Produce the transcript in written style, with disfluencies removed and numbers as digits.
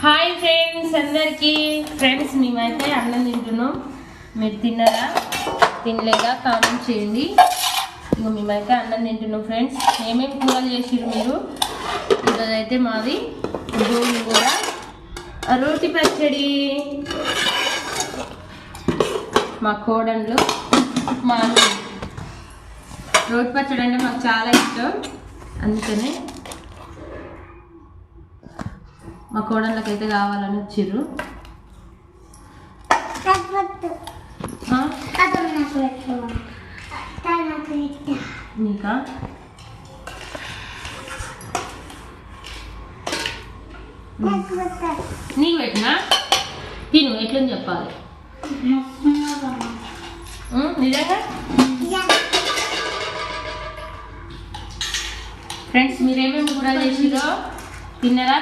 Hi friends అందరికీ. Friends మేమైతే అన్నం తింటున్నాం. మీరు తిన్నారా తినలేదా కామెంట్ చేయండి. ఇక మేమైతే అన్నం తింటున్నాం ఫ్రెండ్స్. ఏమేమి కూరలు చేసిరు మీరు? ఈరోజు అయితే మాది గోంగూర రోటి పచ్చడి. మా కోడళ్ళు మా రోటి పచ్చడి అంటే మాకు చాలా ఇష్టం, అందుకనే మా కోడళ్ళకైతే కావాలని వచ్చిర్రు. నీకా నీకు పెట్టినా తిను ఎట్లని చెప్పాలి నిజంగా. ఫ్రెండ్స్ మీరేమేమి కూర చేసిరో తిన్నారా?